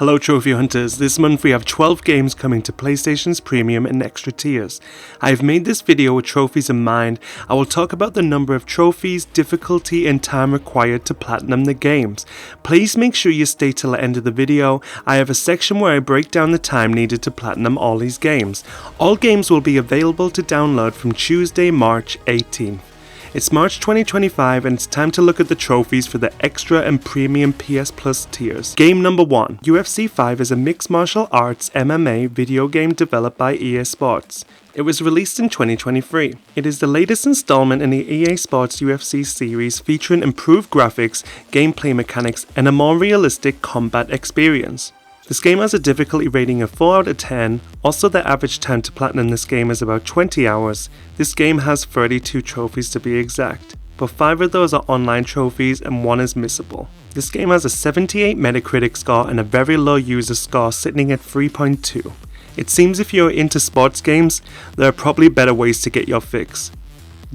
Hello Trophy Hunters, this month we have 12 games coming to PlayStation's premium and extra tiers. I have made this video with trophies in mind. I will talk about the number of trophies, difficulty and time required to platinum the games. Please make sure you stay till the end of the video. I have a section where I break down the time needed to platinum all these games. All games will be available to download from Tuesday, March 18th. It's March 2025 and it's time to look at the trophies for the extra and premium PS Plus tiers. Game number 1. UFC 5 is a mixed martial arts MMA video game developed by EA Sports. It was released in 2023. It is the latest installment in the EA Sports UFC series featuring improved graphics, gameplay mechanics, and a more realistic combat experience. This game has a difficulty rating of 4 out of 10, also the average time to platinum this game is about 20 hours. This game has 32 trophies to be exact, but 5 of those are online trophies and 1 is missable. This game has a 78 Metacritic score and a very low user score sitting at 3.2. It seems if you're into sports games, there are probably better ways to get your fix.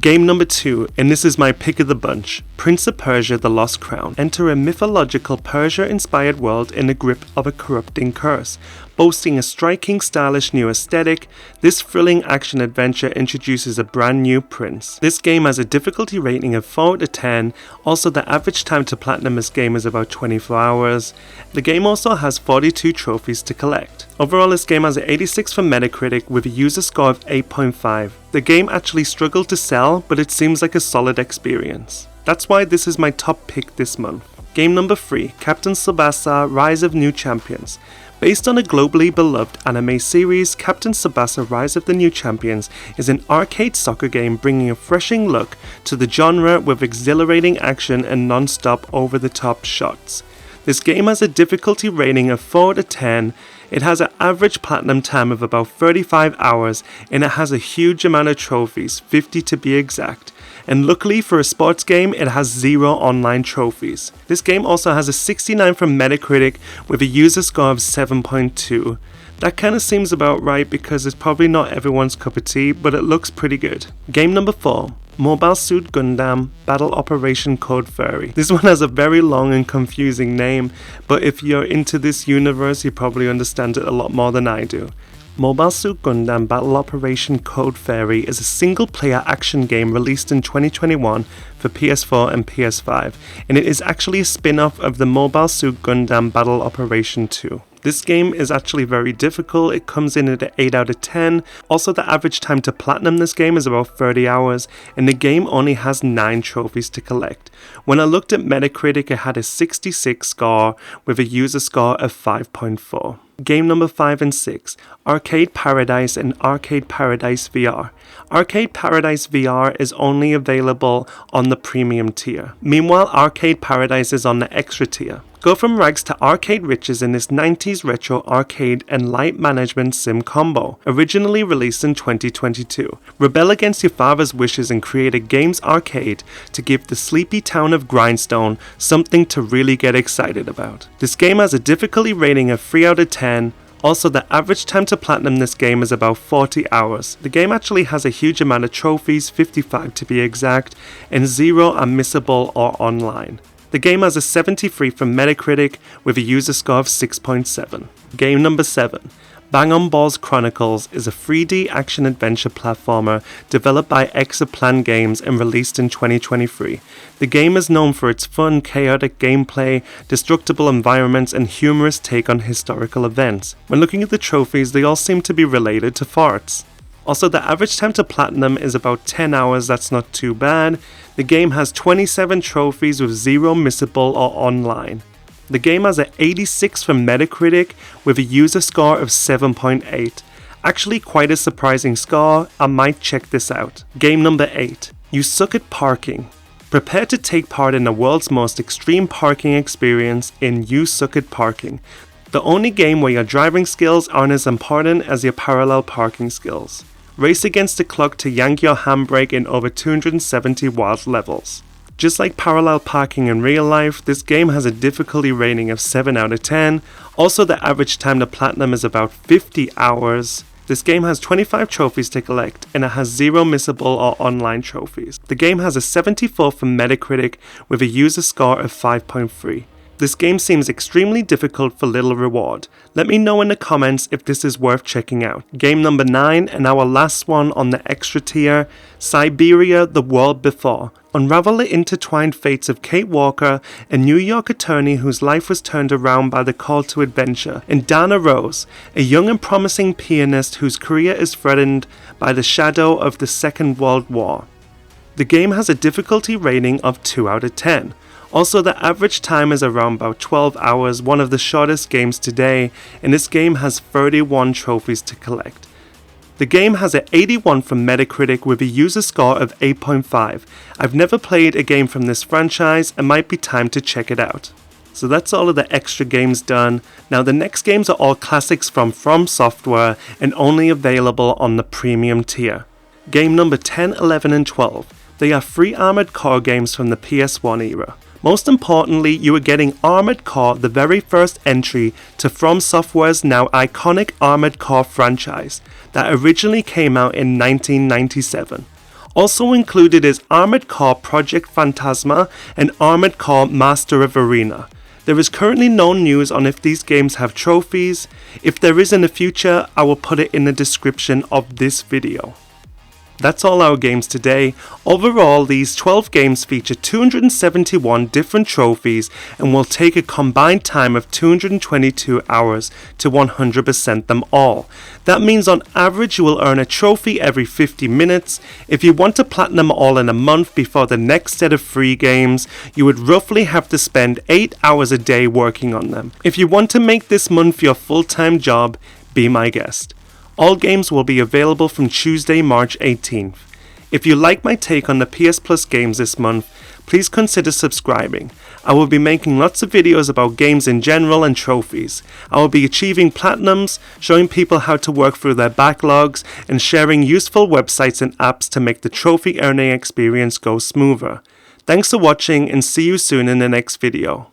Game number 2, and this is my pick of the bunch, Prince of Persia: The Lost Crown. Enter a mythological Persia-inspired world in the grip of a corrupting curse. Boasting a striking, stylish new aesthetic, this thrilling action-adventure introduces a brand new prince. This game has a difficulty rating of 4 out of 10, also the average time to platinum this game is about 24 hours. The game also has 42 trophies to collect. Overall, this game has an 86 from Metacritic with a user score of 8.5. The game actually struggled to sell, but it seems like a solid experience. That's why this is my top pick this month. Game number 3, Captain Tsubasa: Rise of New Champions. Based on a globally beloved anime series, Captain Tsubasa: Rise of the New Champions is an arcade soccer game bringing a refreshing look to the genre with exhilarating action and non-stop over-the-top shots. This game has a difficulty rating of 4 out of 10, it has an average platinum time of about 35 hours, and it has a huge amount of trophies, 50 to be exact. And luckily for a sports game, it has 0 online trophies. This game also has a 69 from Metacritic with a user score of 7.2. That kinda seems about right because it's probably not everyone's cup of tea, but it looks pretty good. Game number 4. Mobile Suit Gundam Battle Operation Code Fairy. This one has a very long and confusing name, but if you're into this universe, you probably understand it a lot more than I do. Mobile Suit Gundam Battle Operation Code Fairy is a single-player action game released in 2021 for PS4 and PS5, and it is actually a spin-off of the Mobile Suit Gundam Battle Operation 2. This game is actually very difficult, it comes in at an 8 out of 10, also the average time to platinum this game is about 30 hours, and the game only has 9 trophies to collect. When I looked at Metacritic, it had a 66 score with a user score of 5.4. Game number 5 and 6, Arcade Paradise and Arcade Paradise VR. Arcade Paradise VR is only available on the premium tier. Meanwhile, Arcade Paradise is on the extra tier. Go from rags to arcade riches in this 90s retro arcade and light management sim combo, originally released in 2022. Rebel against your father's wishes and create a games arcade to give the sleepy town of Grindstone something to really get excited about. This game has a difficulty rating of 3 out of 10. Also, the average time to platinum this game is about 40 hours. The game actually has a huge amount of trophies, 55 to be exact, and 0 are missable or online. The game has a 73 from Metacritic with a user score of 6.7. Game number 7. Bang On Balls Chronicles is a 3D action-adventure platformer developed by Exaplan Games and released in 2023. The game is known for its fun, chaotic gameplay, destructible environments, and humorous take on historical events. When looking at the trophies, they all seem to be related to farts. Also, the average time to platinum is about 10 hours, that's not too bad. The game has 27 trophies with 0 missable or online. The game has an 86 from Metacritic with a user score of 7.8. Actually quite a surprising score, I might check this out. Game number 8. You Suck at Parking. Prepare to take part in the world's most extreme parking experience in You Suck at Parking. The only game where your driving skills aren't as important as your parallel parking skills. Race against the clock to yank your handbrake in over 270 wild levels. Just like parallel parking in real life, this game has a difficulty rating of 7 out of 10. Also, the average time to platinum is about 50 hours. This game has 25 trophies to collect, and it has 0 missable or online trophies. The game has a 74 from Metacritic with a user score of 5.3. This game seems extremely difficult for little reward. Let me know in the comments if this is worth checking out. Game number 9 and our last one on the extra tier, Syberia: The World Before. Unravel the intertwined fates of Kate Walker, a New York attorney whose life was turned around by the call to adventure, and Dana Rose, a young and promising pianist whose career is threatened by the shadow of the Second World War. The game has a difficulty rating of 2 out of 10. Also, the average time is around about 12 hours, one of the shortest games today, and this game has 31 trophies to collect. The game has an 81 from Metacritic with a user score of 8.5. I've never played a game from this franchise and might be time to check it out. So that's all of the extra games done. Now the next games are all classics from Software and only available on the premium tier. Game number 10, 11 and 12. They are free Armored Core games from the PS1 era. Most importantly, you are getting Armored Core, the very first entry to From Software's now iconic Armored Core franchise that originally came out in 1997. Also included is Armored Core Project Phantasma and Armored Core Master of Arena. There is currently no news on if these games have trophies. If there is in the future, I will put it in the description of this video. That's all our games today. Overall, these 12 games feature 271 different trophies and will take a combined time of 222 hours to 100% them all. That means on average you will earn a trophy every 50 minutes. If you want to platinum all in a month before the next set of free games, you would roughly have to spend 8 hours a day working on them. If you want to make this month your full-time job, be my guest. All games will be available from Tuesday, March 18th. If you like my take on the PS Plus games this month, please consider subscribing. I will be making lots of videos about games in general and trophies. I will be achieving platinums, showing people how to work through their backlogs, and sharing useful websites and apps to make the trophy earning experience go smoother. Thanks for watching and see you soon in the next video.